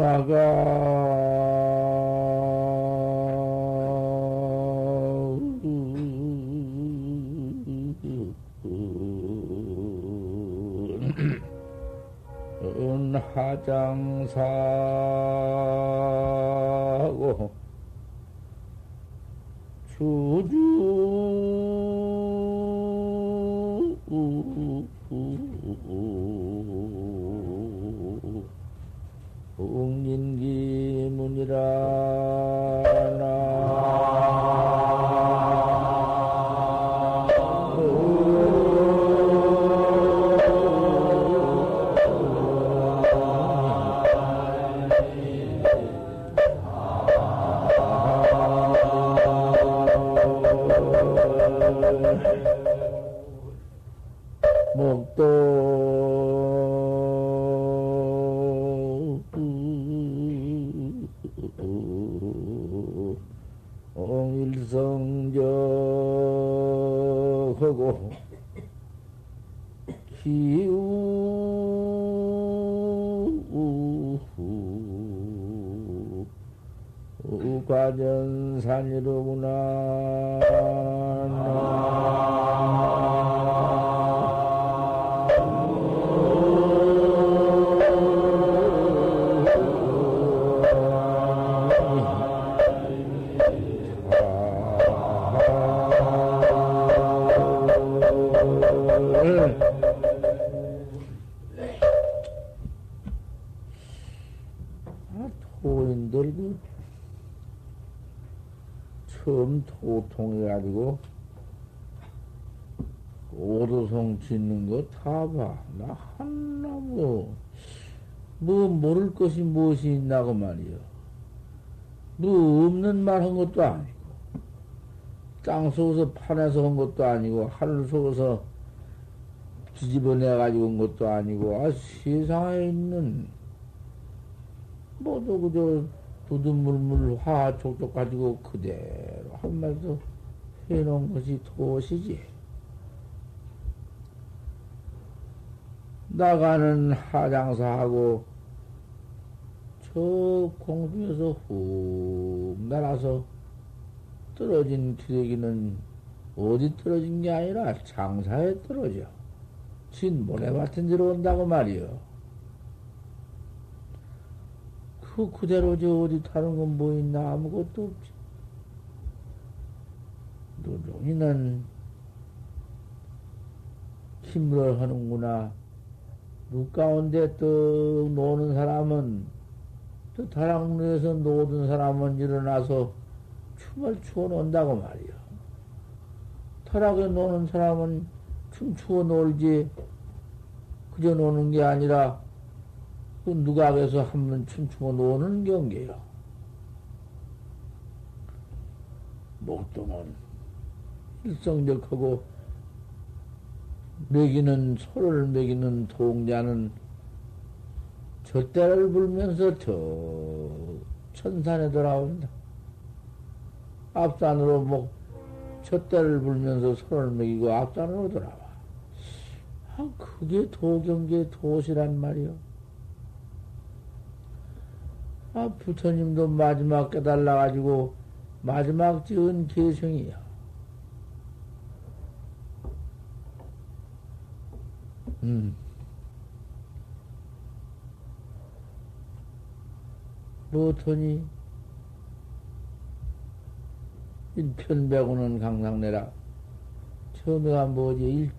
나가 은하장사고 주주 목도 일성적하고 기우 과전산이로구나. 토인들 처음 도통해가지고 오도성 짓는 거 다 봐. 나 하나 뭐 모를 것이 무엇이 있나고 말이요. 뭐 없는 말 한 것도 아니고 땅 속에서 판에서 한 것도 아니고 하늘 속에서 뒤집어내가지고 온 것도 아니고 세상에 있는 모두 그저 두두물물 화 촉촉 가지고 그대로 한마디도 해놓은 것이 도시지. 나가는 하장사하고 저 공중에서 훅 날아서 떨어진 기레기는 어디 떨어진 게 아니라 장사에 떨어져. 진 모래밭은 데로 온다고 말이요. 그대로 저 어디 타는 건 뭐 있나? 아무것도 없지. 누렁이는 힘을 하는구나. 눈 가운데 떡 노는 사람은, 또 다락루에서 노는 사람은 일어나서 춤을 추어 논다고 말이야. 타락에 노는 사람은 춤 추어 놀지, 그저 노는 게 아니라 그 누각에서 한번 춤추고 노는 경계요. 목동은 일성적하고 먹이는 소를 먹이는 동자는 젖대를 불면서 저 천산에 돌아온다. 앞산으로 젖대를 불면서 소를 먹이고 앞산으로 돌아와. 그게 도경계 도시란 말이요. 부처님도 마지막 깨달아가지고 마지막 지은 계승이야. 뭐더니 일편백오는 강상내라. 처음에가 뭐지?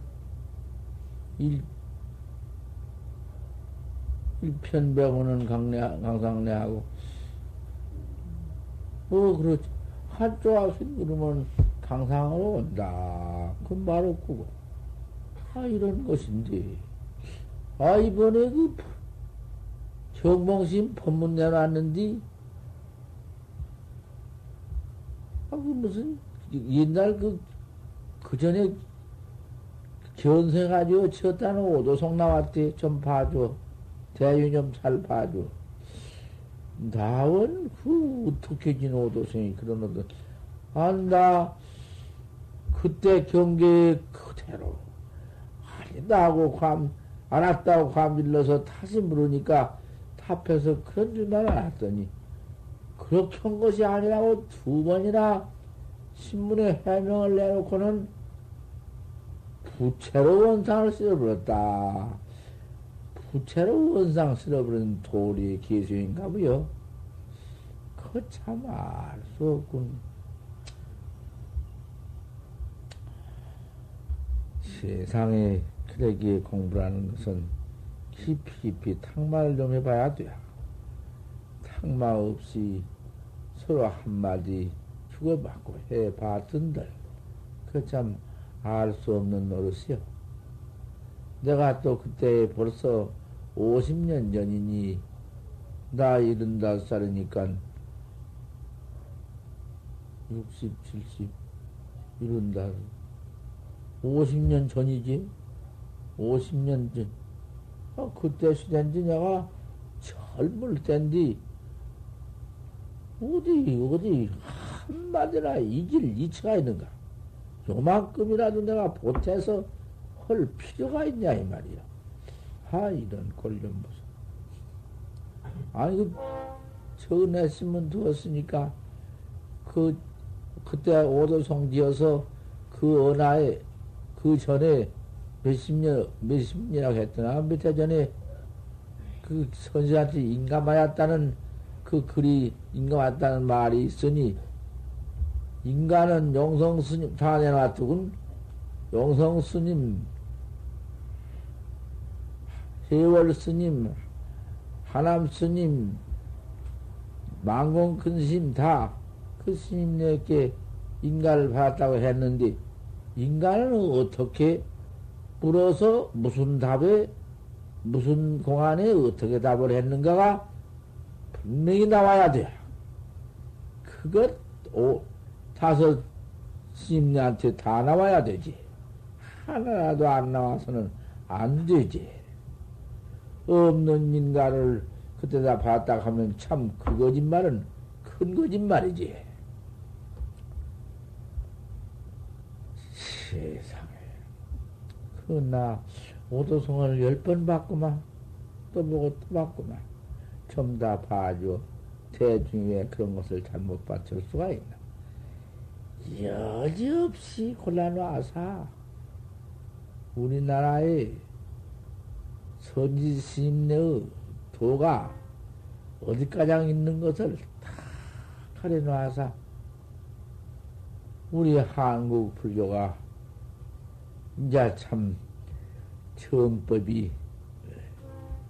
일편백오는 강상내하고 그렇지. 한쪽 앞신 그러면 강상으로 온다. 그 말 없고 이런 것인데 이번에 그 정봉심 법문 내놨는데 그 무슨 옛날 그 전에 견생가지고 쳤다는 오도송 나왔대. 좀 봐줘. 대유 좀 잘 봐줘. 나원 어떻게 진 오도성이 그런 오도. 나 그때 경계에 그대로 아니다고 알았다고 감질러서 다시 물으니까 합해서 그런 줄만 알았더니, 그렇게 한 것이 아니라고 두 번이나 신문에 해명을 내놓고는 부채로 원상을 쓸어버렸다. 부채로 원상 쓸어버린 도리의 기수인가 보요. 그거 참 알 수 없군. 세상에 그러기에 공부라는 것은 깊이 탁마를 좀 해봐야 돼. 탁마 없이 서로 한마디 주고받고 해봤던들. 그 참 알 수 없는 노릇이요. 내가 또 그때 벌써 50년 전이니, 나 75살이니까 60, 70, 75, 50년 전이지? 50년 전. 그때 시대인지 내가 젊을 땐디, 어디, 한마디나 이길 이치가 있는가? 요만큼이라도 내가 보태서 할 필요가 있냐, 이 말이야. 이런 꼴 좀 보소. 아니, 저내 신문 두었으니까, 그때 오도송 지어서 그 언하에, 그 전에 몇십 년이라고 했더나, 밑에 전에 그 선생한테 인감하였다는 그 글이 인감했다는 말이 있으니, 인간은 용성 스님 다 내놔두군. 용성 스님, 해월 스님, 하남 스님, 망공 큰 스님 다 그 스님에게 인가를 받았다고 했는데, 인간은 어떻게 물어서 무슨 답에, 무슨 공안에 어떻게 답을 했는가가 분명히 나와야 돼. 그것, 다섯 스님한테 다 나와야 되지. 하나라도 안 나와서는 안 되지. 없는 인간을 그때다 봤다 하면 참 그 거짓말은 큰 거짓말이지. 세상에. 나 오도성을 10번 봤구만. 또 보고 또 봤구만. 좀 다 봐줘. 대중에 그런 것을 잘못 받칠 수가 있나. 여지없이 골라놔서 우리나라의 선지 스님네의 도가 어디가장 있는 것을 다 가려놔서 우리 한국 불교가 이제 참 정법이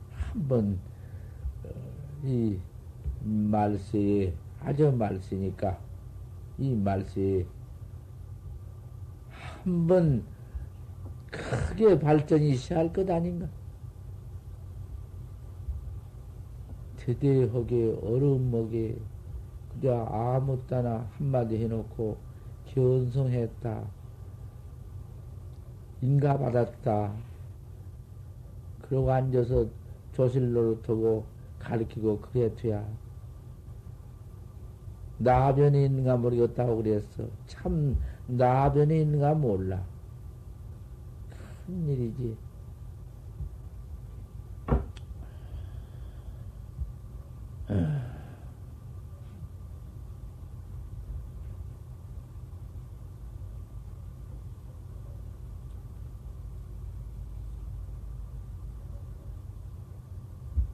한번 이 말세에 아주 말세니까 이 말세에 한번 크게 발전이 시할 것 아닌가? 대대하게 어려움먹에 그저 아무 따나 한마디 해놓고 견성했다. 인가받았다. 그러고 앉아서 조실 노릇하고 가르치고 그래 돼야. 나변에 있는가 모르겠다고 그랬어. 참 나변에 있는가 몰라. 큰 일이지.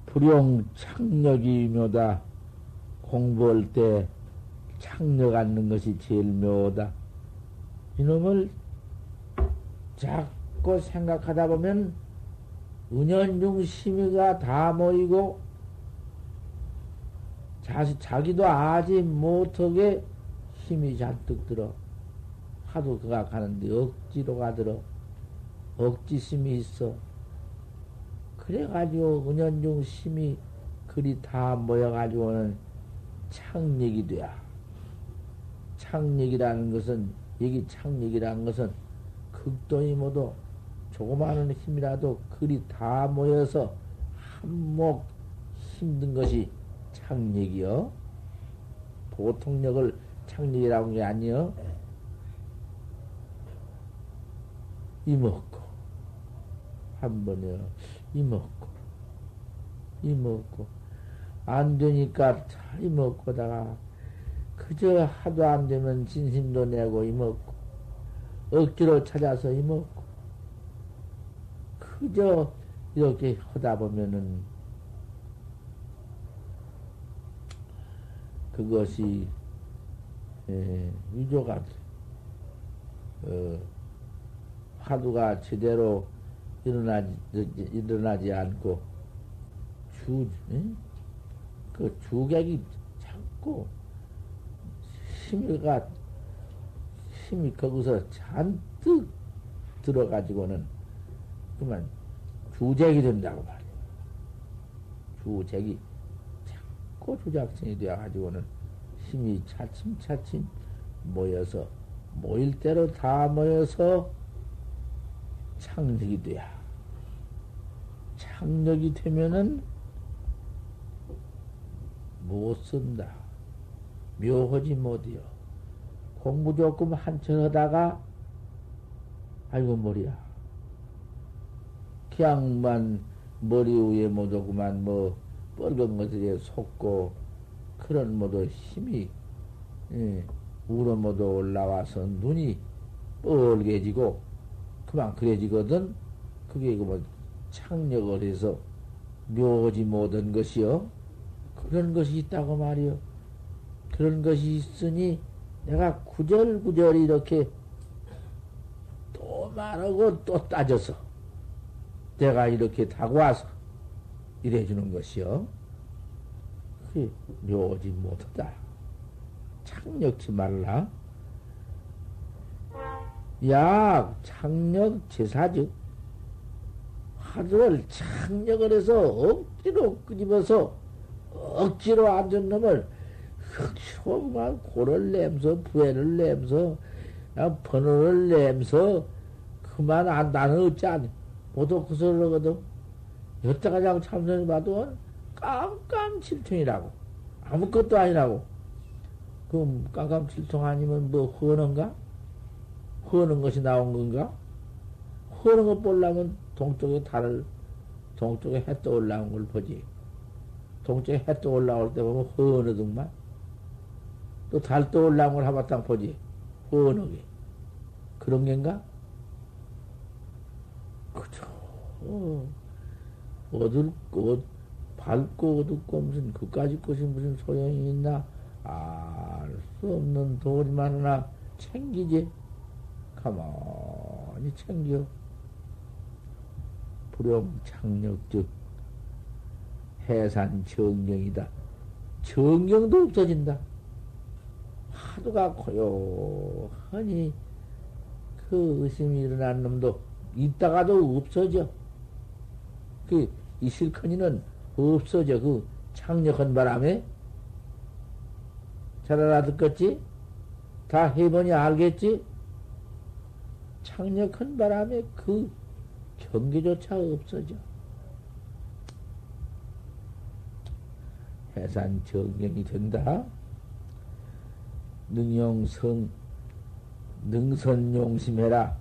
불용 창력이 묘다. 공부할 때 창력 않는 것이 제일 묘다. 이놈을 자꾸 생각하다 보면 은연중 심의가 다 모이고 자기도 아지 못하게 힘이 잔뜩 들어. 하도 그가 가는데 억지로 가들어. 억지심이 있어. 그래가지고 은연중 심이 그리 다 모여가지고는 창력이 돼야. 창력이라는 것은, 여기 창력이라는 것은 극도이 모두 조그마한 힘이라도 그리 다 모여서 한몫 힘든 것이 창력이요. 보통력을 창력이라고 하는 게 아니요. 이먹고, 한 번에 이먹고, 안 되니까 잘 이먹고다가 그저 하도 안 되면 진심도 내고 이먹고 억지로 찾아서 이먹고 그저 이렇게 하다 보면은 그것이 위조가 돼. 화두가 제대로 일어나지 않고 그 주객이 자꾸 힘이 거기서 잔뜩 들어가지고는 그만 주객이 된다고 말이야. 주객이 자꾸 주작성이 되어가지고는 힘이 차츰차츰 모여서 모일 대로 다 모여서 창력이 돼야. 창력이 되면은 못 쓴다. 묘하지 못이요. 공부 조금 한철 하다가 아이고 머리야. 그냥만 머리 위에 못오구만 뭐 뻘건 것들에 속고 그런 모두 힘이 우러 모두 올라와서 눈이 뻘개지고 그만 그래지거든. 그게 뭐 창력을 해서 묘하지 못한 것이요. 그런 것이 있다고 말이요. 그런 것이 있으니 내가 구절구절 이렇게 또 말하고 또 따져서 내가 이렇게 타고 와서 이래주는 것이요. 그게 묘하지 못하다. 창력치 말라. 약 창력 제사즉 화두를 창력을 해서 억지로 끄집어서 억지로 앉은 놈을 흑쇼만 고를 내면서 부해를 내면서 번호를 내면서 그만 안다는 어찌 안 모두 그 소리를 하거든. 여태까지 하고 참선이 봐도 깜깜칠통이라고 아무것도 아니라고. 그럼 깜깜칠통 아니면 뭐 허는가? 허는 것이 나온 건가? 허는 것 보려면 동쪽에 달을 동쪽에 해 떠 올라온 걸 보지. 동쪽에 해 떠 올라올 때 보면 허느등만. 또 달 떠 올라온 걸 하바탕 보지. 허느게. 그런 겐가? 그죠. 밝고 어둡고 무슨 그까짓 것이 무슨 소용이 있나? 알 수 없는 도리만 하나 챙기지. 가만히 챙겨. 불용창력즉 해산 정경이다. 정경도 없어진다. 화두가 고요하니 그 의심이 일어난 놈도 있다가도 없어져. 그 있을커니는 없어져. 그 창력한 바람에 잘 알아듣겠지? 다 해보니 알겠지? 창력한 바람에 그 경계조차 없어져. 해산 정경이 된다. 능선용심해라.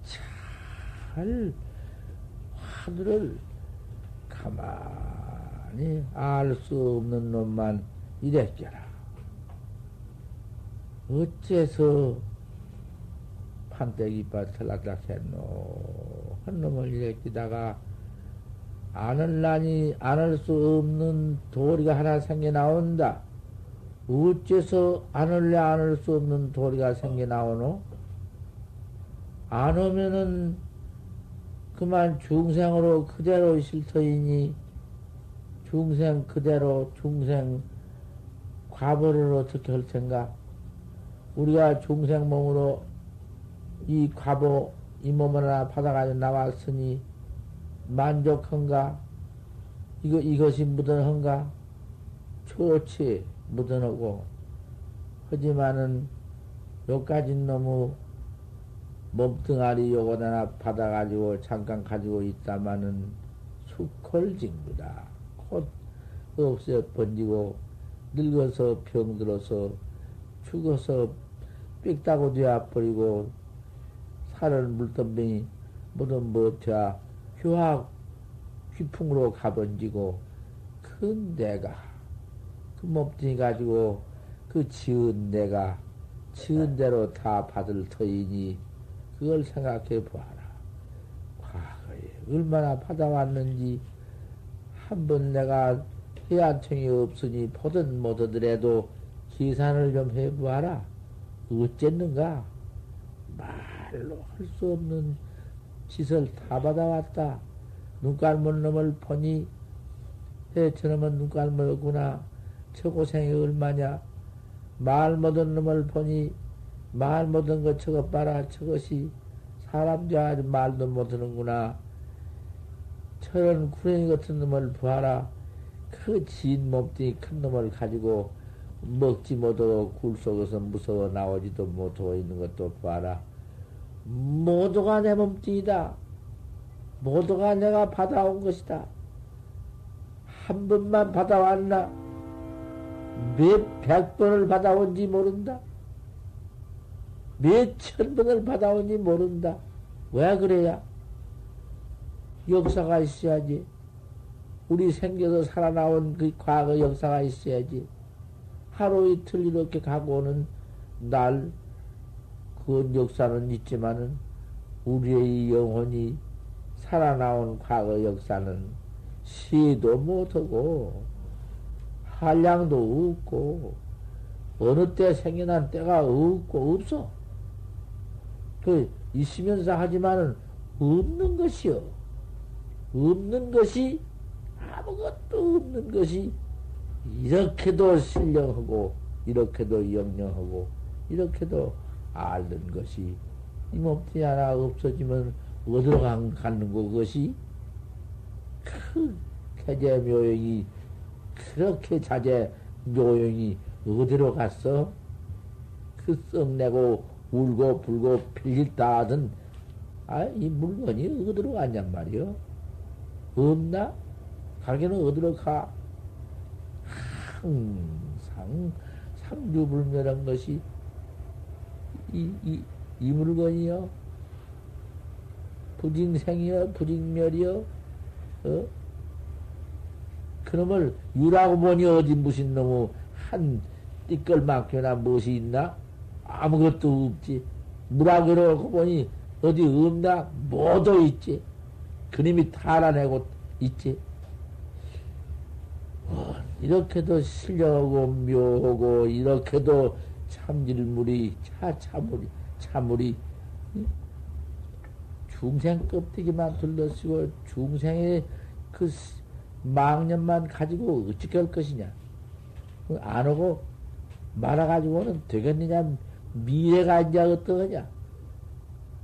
잘 화두를 가만히 알 수 없는 놈만 이랬겨라. 어째서 판때기밭 털락락 했노? 한 놈을 이랬기다가 안을 수 없는 도리가 하나 생겨 나온다. 어째서 안을 수 없는 도리가 생겨 나오노? 안 오면은 그만 중생으로 그대로 있을 터이니 중생 그대로 중생 과보를 어떻게 할 텐가? 우리가 중생 몸으로 이 과보 이 몸을 하나 받아가지고 나왔으니 만족한가? 이것이 무던한가? 좋지 무던하고 하지만은 요까지 너무 몸뚱아리 요거 하나 받아가지고 잠깐 가지고 있다마는 수콜징부다. 곧 없어 번지고 늙어서 병들어서 죽어서 삑다고 되어버리고 살을 물던병이 뭐든 못해야 휴학 휘풍으로 가번지고 그 내가 그 몸뚱이 가지고 그 지은 내가 지은 대로 다 받을 터이니 그걸 생각해 보아라. 과거에 얼마나 받아왔는지 한번 내가 해안청이 없으니 보든 못하더라도 계산을 좀 해보아라. 어쨌는가? 말로 할 수 없는 짓을 다 받아왔다. 눈 감은 놈을 보니 저놈은 눈 감았구나. 저 고생이 얼마냐. 말 못한 놈을 보니 말 못한 거 저것 봐라. 저것이 사람 자 말도 못하는구나. 저런 구렁이 같은 놈을 봐라. 그 진 몸뚱이 큰 놈을 가지고 먹지 못하고 굴 속에서 무서워 나오지도 못하고 있는 것도 봐라. 모두가 내 몸뚱이다. 모두가 내가 받아온 것이다. 한 번만 받아왔나? 몇 백 번을 받아온지 모른다. 몇 천 번을 받아온지 모른다. 왜 그래야? 역사가 있어야지. 우리 생겨서 살아나온 그 과거 역사가 있어야지. 하루 이틀 이렇게 가고 오는 날, 그 역사는 있지만은, 우리의 영혼이 살아나온 과거 역사는 시도 못하고, 한량도 없고, 어느 때 생겨난 때가 없고, 없어. 그, 있으면서 하지만은, 없는 것이요. 없는 것이, 아무것도 없는 것이, 이렇게도 신령하고, 이렇게도 영영하고, 이렇게도 앓는 것이, 이 몸뚱이 하나 없어지면 어디로 가는 거, 그것이? 그 태제 묘용이, 그렇게 자제 묘용이 어디로 갔어? 그 썩내고 울고 불고 빌릴다 하던, 이 물건이 어디로 갔냔 말이요? 없나? 가게는 어디로 가? 항상 삼주불멸한 것이 이 물건이요? 부징생이요? 부징멸이요? 그놈을 유라고 보니 어디 무슨 놈의 한 띠끌만큼이나 무엇이 있나? 아무것도 없지. 무라고 보니 어디 없나? 뭐도 있지. 그놈이 달아내고 있지. 이렇게도 신령하고 묘하고 이렇게도 참질물이 참물이 중생 껍데기만 둘러쓰고 중생의 그 망념만 가지고 어떻게 할 것이냐. 안 오고 말아가지고는 되겠느냐. 미래가 이제 어떠하냐.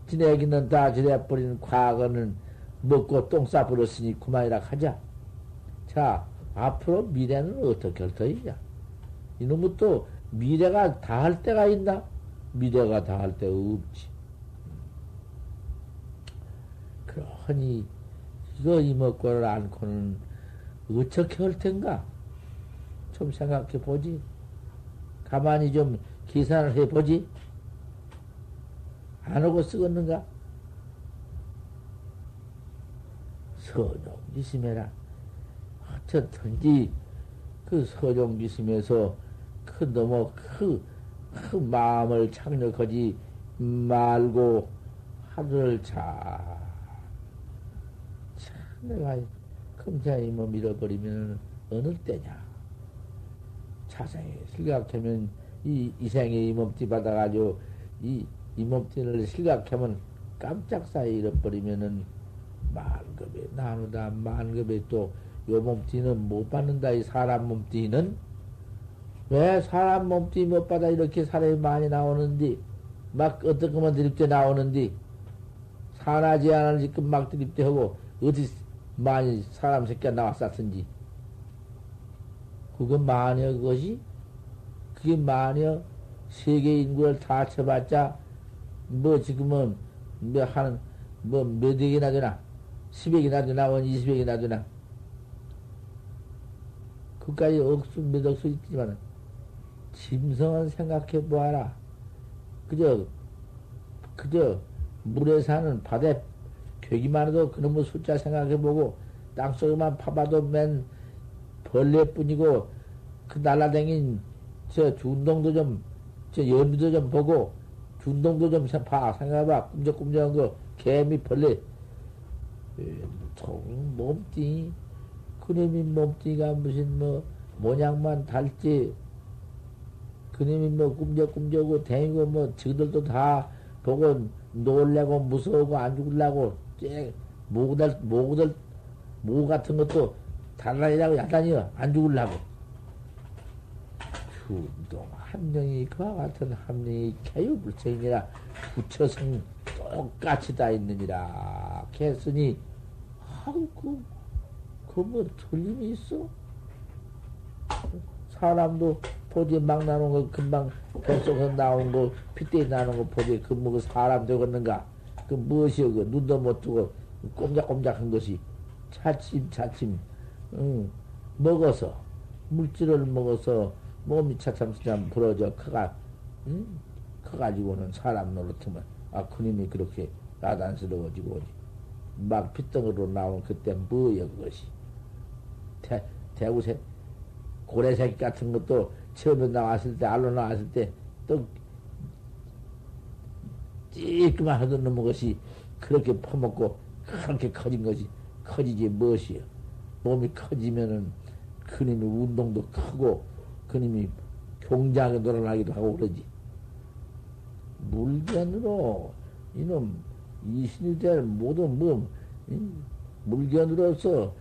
지내기는 다 지내버리는 과거는 먹고 똥 싸버렸으니 그만이라 하자. 자, 앞으로 미래는 어떻게 할 터이냐. 이놈은 또 미래가 다 할 때가 있나? 미래가 다 할 때가 없지. 그러니 이거 이먹고를 않고는 어떻게 할 텐가? 좀 생각해 보지. 가만히 좀 계산을 해 보지. 안 하고 쓰겠는가? 서종지심해라. 어떻든지 그 서종지심에서 그 너무 그 마음을 착력하지 말고 하루를 참 내가 금생이 뭐 밀어버리면 어느 때냐. 차생에 실각하면 이 생에 이 몸띠 받아가지고 이 몸띠를 실각하면 깜짝 사이 잃어버리면은 만급에 나누다 만급에 또 요 몸띠는 못 받는다. 이 사람 몸띠는 왜 사람 몸띠 못 받아 이렇게 사람이 많이 나오는디 막 어떤 것만 드립대 나오는디 산하지 않을 지금 막 드립대 하고 어디 많이 사람 새끼가 나왔었든지 그거 마녀 그것이 그게 마녀 세계 인구를 다 쳐봤자 뭐 지금은 몇 억이나 되나 10억이나 되나 20억이나 되나 그까지 억수 몇 억수 있지만 짐승은 생각해 보아라. 그저 물에 사는 바다에 격이만 해도 그놈의 숫자 생각해 보고 땅속에만 파봐도 맨 벌레뿐이고 그 날라댕긴 저 준동도 좀, 저 연비도 좀 보고, 준동도 좀 봐. 생각해봐. 꿈적꿈적한 거, 개미, 벌레. 통 몸뚱이, 그놈이 몸뚱이가 무슨 뭐, 모양만 달지, 그놈이 뭐, 꿈적꿈적하고, 다니고 뭐, 저들도 다 보고, 놀래고, 무서우고, 안 죽으려고, 모구들, 모구 같은 것도 달라니라고 야단이여. 안 죽으려고. 충동 함령이 그와 같은 함령이 개유불생이라 부처성 똑같이 다 있느니라 했으니 아이고 그뭐 틀림이 있어? 사람도 보지 막 나오는 거 금방 뱃속에서 나온 거 핏대에 나오는 거 보지 그 뭐 사람 되겠는가? 그 무엇이여 그 눈도 못 뜨고 꼼짝꼼짝한 것이 차츰 먹어서 물질을 먹어서 몸이 차참차참 부러져 커가 커가지고는 사람 노릇하면 아 그님이 그렇게 나단스러워지고 오지 막 핏덩어리로 나온 그때 뭐여 그것이 대구새 고래새끼 같은 것도 처음에 나왔을 때 알로 나왔을 때또 찌끄만 하던 놈의 것이 그렇게 퍼먹고 그렇게 커진 것이 커지지 무엇이여 몸이 커지면은 그님이 운동도 크고 그님이 경장에 놀아나기도 하고 그러지. 물견으로 이놈 이신이 될 모든 물견으로서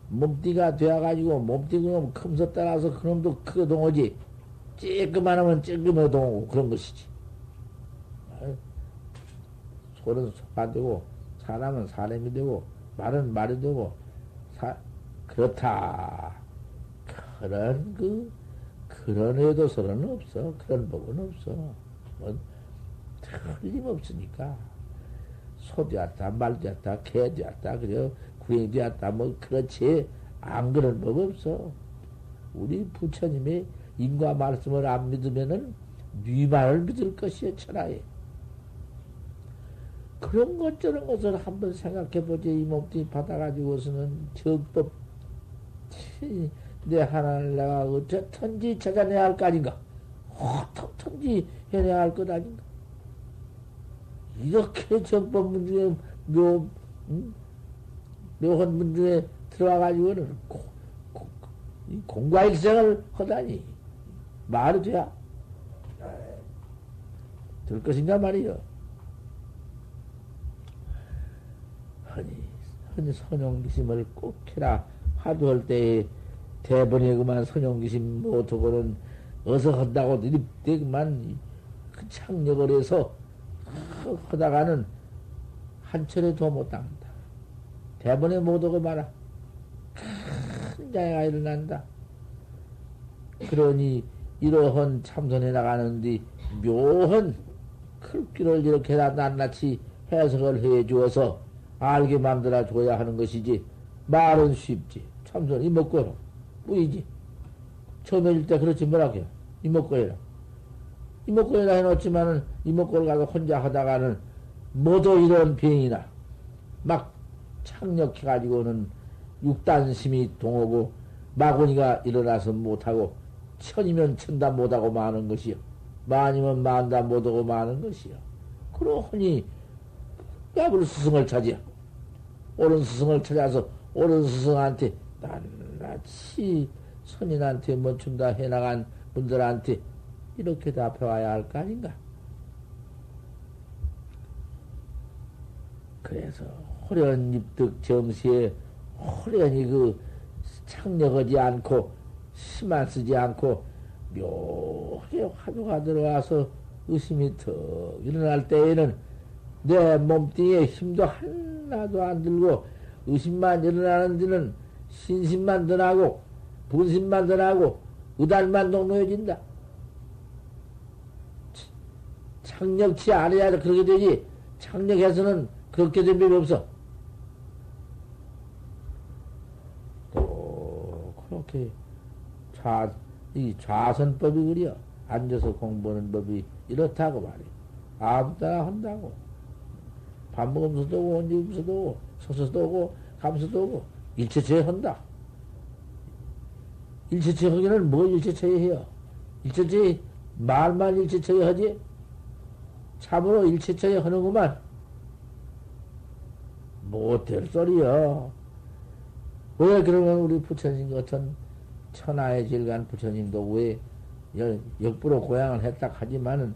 몸띠가 되어가지고 몸띠 그놈 컴서 따라서 그놈도 크게 동하지. 찔끔하면 찔끔해 동하고 그런 것이지. 소는 소가 안 되고 사람은 사람이 되고 말은 말이 되고 그렇다. 그런 애도서는 없어. 그런 법은 없어. 뭐, 틀림없으니까. 소 되었다, 말 되었다, 개 되었다, 그래, 구행이 되었다, 뭐, 그렇지. 안 그런 법 없어. 우리 부처님의 인과 말씀을 안 믿으면은, 네 말을 믿을 것이여, 천하에. 그런 것, 저런 것을 한번 생각해보지. 이 몸뚱이 받아가지고서는 정법, 내 하나를 내가 어째 턴지 찾아내야 할 거 아닌가? 턴지 해내야 할 것 아닌가? 이렇게 정법 문중에 묘한 문중에 들어와가지고는 공과일생을 하다니 말이 돼야 될 것인가 말이요. 흔히 선용기심을 꼭 해라. 화두할 때에 대번에 그만 선용기심 못하고는 어서 한다고 이리 그만 그 창력을 해서 하다가는 한 철에 도 못 당한다. 대번에 못하고 말아. 큰 장애가 일어난다. 그러니 이러한 참선해 나가는데 묘한 글귀를 이렇게 낱낱이 해석을 해 주어서 알게 만들어 줘야 하는 것이지 말은 쉽지. 참선 이먹고 해라. 뿌이지. 처음에 일 때 그렇지 뭐라고요. 이먹고 해라. 이먹고 해라 해놓지만은 이먹고를 가서 혼자 하다가는 모두 이런 병이나 막 착력해가지고는 육단심이 동하고 마구니가 일어나서 못하고 천이면 천다 못하고 마는 것이요. 만이면 만다 못하고 마는 것이요. 그러니 야불 스승을 찾아. 옳은 스승을 찾아서 옳은 스승한테 낱낱이 선인한테 멈춘다 해나간 분들한테 이렇게 답해와야 할 거 아닌가? 그래서 호련 입득 정시에 호련히 그 창력하지 않고 심만 쓰지 않고 묘하게 화두가 들어와서 의심이 턱 일어날 때에는 내 몸뚱이에 힘도 하나도 안 들고 의심만 일어나는 데는 신심만 더 나고 분심만 더 나고 의단만 녹록해진다. 창력치 않아야 그렇게 되지. 창력해서는 그렇게 된 법이 없어. 또 그렇게 이 좌선법이 그려. 앉아서 공부하는 법이 이렇다고 말이야. 아무 따라 한다고. 밥 먹으면서도 오고, 언제 오면서도 오고, 서서도 오고, 가면서도 오고, 일체처에 한다. 일체처 하기는 뭘 일체처에 해요? 일체처에 말만 일체처에 하지? 참으로 일체처에 하는구만. 못될 소리요. 왜 그러면 우리 부처님 같은 천하의 질간 부처님도 왜 역부로 고향을 했다 하지만은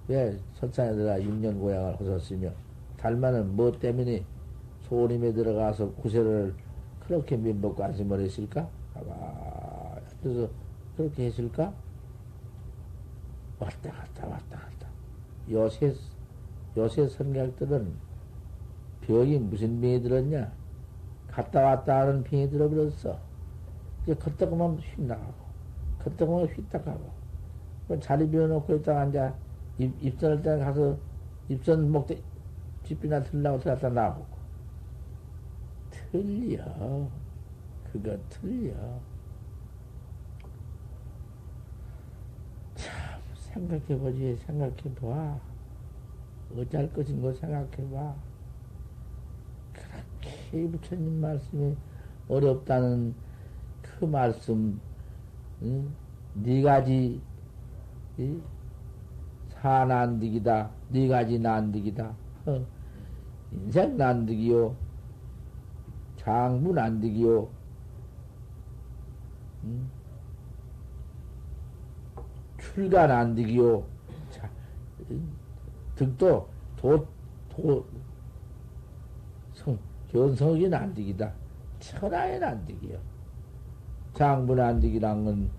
왜 설산에 들어가 6년 고향을 하셨으며 달마는 뭐 때문에 소림에 들어가서 구세를 그렇게 민법고 안심을 했을까? 아마 그래서 그렇게 했을까? 왔다 갔다 왔다 갔다. 요새 선각들은 병이 무슨 병이 들었냐? 갔다 왔다 하는 병이 들어버렸어. 이제 걷다가만 휙 나가고, 걷다가만 휙 나가고. 자리 비워놓고 있다가 앉아, 입선할 때 가서, 입선 목대, 집이나 들라고 들어갔다 나오고. 틀려. 그거 틀려. 참, 생각해보지, 생각해봐. 어쩔 것인고 생각해봐. 그렇게 부처님 말씀이 어렵다는 그 말씀, 응? 네 가지 사난득이다, 네 가지 난득이다. 인생 난득이요, 장부 난득이요, 응? 출가 난득이요. 자, 득도 견성이 난득이다. 천하의 난득이요. 장부 난득이란 건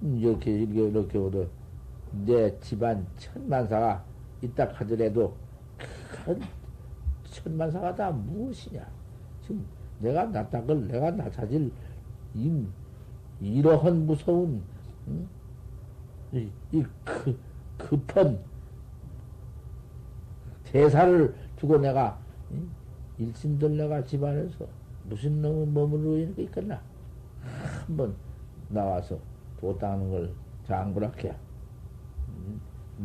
이렇게 오더 내 집안 천만사가 있다 하더라도 큰 천만사가 다 무엇이냐? 지금 내가 나딱을 내가 나사질 이러한 무서운 응? 급한 대사를 두고 내가 일심들 내가 집안에서 무슨 놈의 머무르고 있는 게 있겠나? 한번 나와서 도 닦는 걸 장부라케야.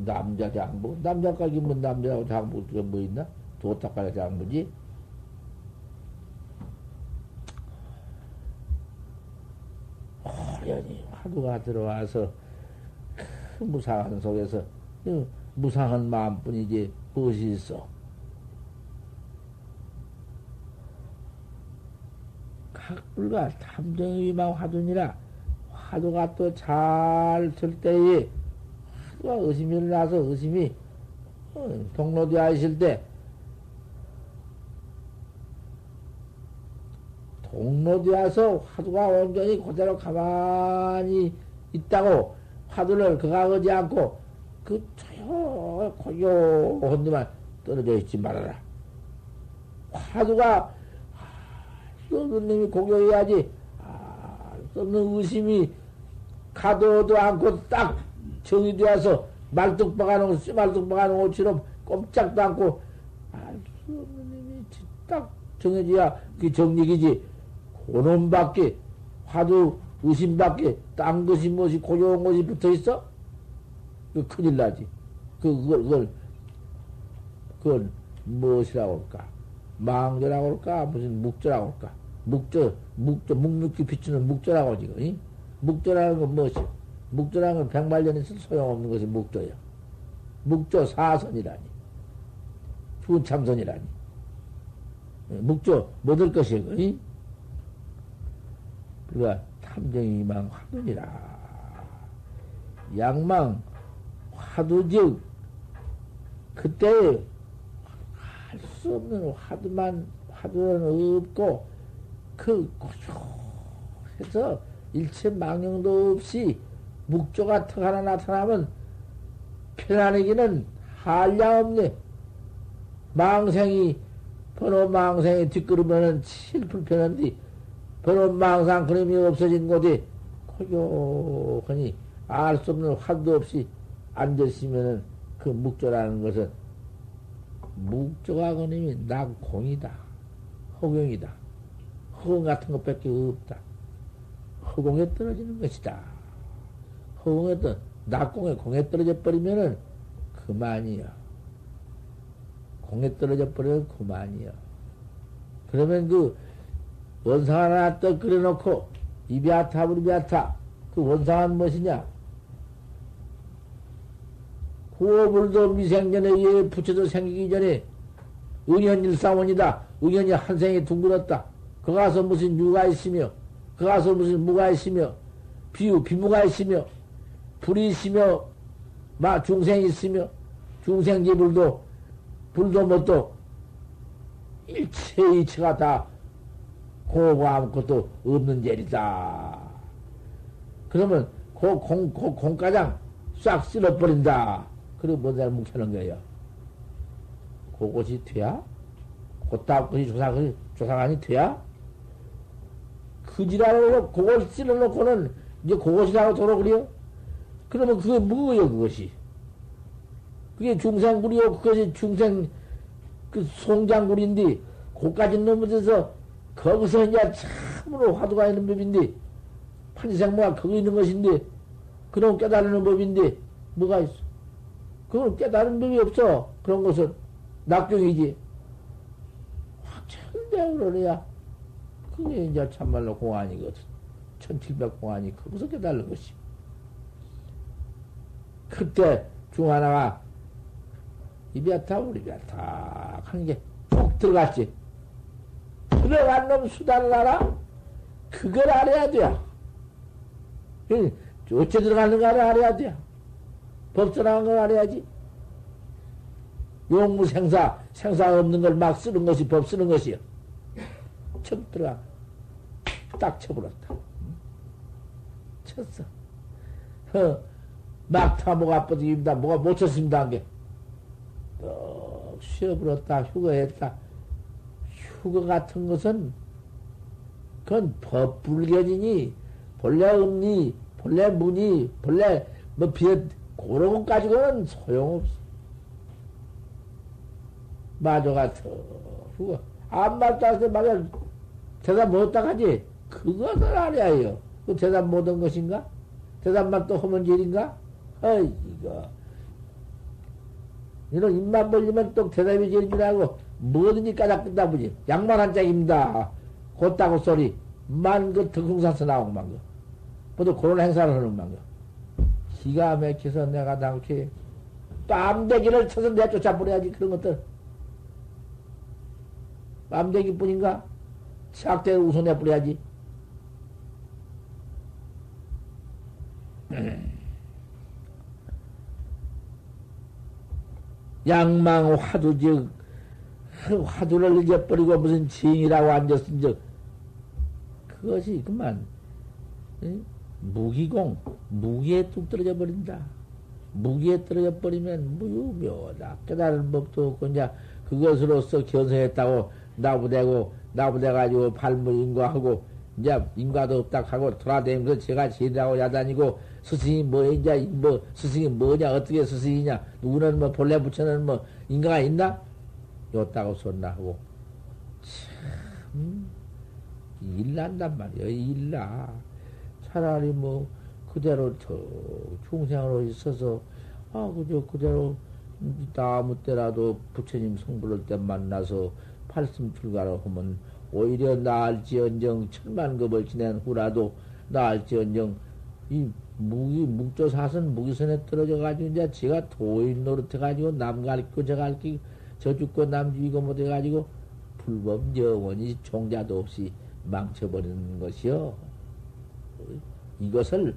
남자 장부? 남자까지 뭐 남자하고 장부가 뭐 있나? 도 닦아야 장부지? 호련히 화두가 들어와서 그 무상한 속에서 무상한 마음뿐이지 무엇이 있어? 각불가 탐정위망 화두니라. 화두가 또 잘 들 때에 화두가 의심이 일어나서 의심이 동로되어 있을 때 동로되어서 화두가 온전히 그대로 가만히 있다고 화두를 그가하지 않고 그 고요한 데만 떨어져 있지 말아라. 화두가 쏘는 놈이 고교해야지. 쏘는 의심이 가도도 않고 딱 정의되어서 말뚝박아놓은 씨말뚝박아놓은 옷처럼 꼼짝도 않고 쏘는 놈이 딱 정해져야 그 정력이지. 그놈밖에 화두 의심밖에 딴 것이 무엇이 고요한 것이 붙어있어? 그 큰일 나지. 그걸 무엇이라고 할까? 망조라고 할까? 무슨 묵조라고 할까? 묵묵히 비추는 묵조라고 지금, 응? 묵조라는 건 무엇이? 묵조라는 건 백만년 있어도 소용없는 것이 묵조야. 묵조 사선이라니. 주참선이라니. 묵조 못할 것이야, 응? 그러니까 탐정이망 화두니라. 양망 화두즉 그때 할 수 없는 화두는 없고 그 고조해서 일체 망령도 없이 묵조가 턱 하나 나타나면 편안하기는 한량없네. 번호 망생이 뒷걸으면은 칠 불편한데 번호 망상 그림이 없어진 곳에 고요하니 알 수 없는 화두 없이 앉았으면은 그 묵조라는 것은 묵조가 그림이 낙공이다. 허공이다. 허공 같은 것밖에 없다. 허공에 떨어지는 것이다. 허공에 낙공에 공에 떨어져 버리면은 그만이야. 공에 떨어져 버리면 그만이야. 그러면 그 원상 하나 떡 끓여놓고 이비아타, 우리비아타. 그 원상은 무엇이냐? 구호불도 미생전에 의해 부처도 생기기 전에 응현일사원이다. 응현이 한 생에 둥글었다. 그 가서 무슨 유가 있으며, 그 가서 무슨 무가 있으며, 비무가 있으며, 불이 있으며, 중생이 있으며, 중생지 불도 못도 이체가 다 공허가 아무것도 없는 죄리다. 그러면 공가장 싹 쓸어버린다. 그리고 뭔가 묵혀놓은 거예요. 그것이 돼야? 그것이 조사관이 돼야? 그지라고 그걸 쓸어놓고는 이제 그것이라고 도로 그래요? 그러면 그게 뭐예요, 그것이? 그게 중생구리요, 그것이 중생, 그 송장구리인데, 고까지 넘어져서, 거기서 이제 참으로 화두가 있는 법인데, 판지생모가 거기 있는 것인데, 그럼 깨달는 법인데, 뭐가 있어? 그건 깨달은 법이 없어. 그런 것은 낙종이지. 확철대로 그래야, 그게 이제 참말로 공안이거든. 1700공안이 거기서 깨달는 것이. 그때 중 하나가 이비아타 우리비아타 하는 게 쭉 들어갔지. 들어간 놈 수단을 알아? 그걸 알아야 돼. 어째 들어가는가 알아야 돼. 법전한 걸 알아야지. 용무생사, 생사 없는 걸 막 쓰는 것이 법 쓰는 것이요. 척 들어가. 딱 쳐버렸다. 쳤어. 막타 뭐가 아프다, 뭐가 못 쳤습니다, 한 게. 또 쉬어버렸다, 휴거했다. 휴거 같은 것은, 그건 법불견이니, 본래 음니, 본래 무니, 본래 그런 것 가지고는 소용없어. 마저 같아. 휴거. 아무 말도 안 해서 말이야. 대답 못했다 하지. 그것을 알아야 해요. 그 대답 못한 것인가? 대답만 또 하면 일인가? 어이, 이런 입만 벌리면 또 대답이 제일 줄 알고, 뭐든지 까닥든다 보지. 양말 한 짝입니다. 곧다고 소리. 그 덕흥사서 나오고만 거. 모두 그런 행사를 하는만 거. 기가 막혀서 내가 당초에 빰대기를 쳐서 내쫓아 버려야지, 그런 것들. 빰대기 뿐인가? 착대를 우선해 버려야지. 양망 화두즉 화두를 잊어버리고 무슨 징이라고 앉았은 즉 그것이 그만 무기공 무기에 뚝 떨어져 버린다. 무기에 떨어져 버리면 무유묘다. 깨달은 법도 없고 이제 그것으로서 견성했다고 나부대가지고 발물 인과하고 이제 인과도 없다 하고 돌아다니면서 제가 제일하고 야단이고 스승이 스승이 뭐냐 어떻게 스승이냐 누구는 뭐 본래 부처는 뭐 인과가 있나 요따고 손나 하고 참 일난단 말이야. 일나 차라리 뭐 그대로 더 중생으로 있어서 그대로 아무 때라도 부처님 성불할 때 만나서 팔씀 출가로 하면 오히려 나을지언정 천만급을 지낸 후라도 나을지언정 이 묵조사선 무기선에 떨어져가지고 이제 제가 도인 노릇해가지고 남 가르치고 저 가르치고 저 죽고 남 죽이고 못해가지고 불법 영원히 종자도 없이 망쳐버리는 것이요. 이것을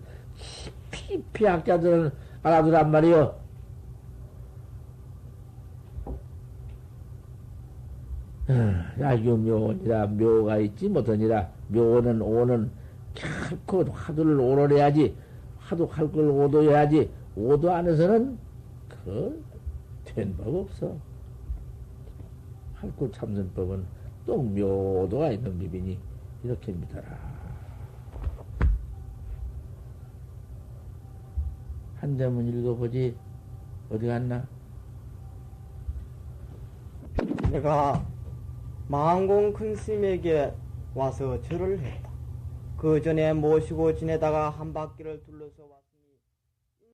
깊이 학자들은 알아두란 말이요. 야유묘원이라 묘가 있지 못하니라. 묘는 오는 결코 화두를 오로해야지. 화두 할 걸 오도해야지. 오도 안에서는 된 법 없어. 할구 참선법은 또 묘도가 있는 법이니 이렇게 믿어라. 한 점은 읽어보지. 어디 갔나? 내가 망공 큰 스님에게 와서 절을 했다. 그 전에 모시고 지내다가 한 바퀴를 둘러서 왔다.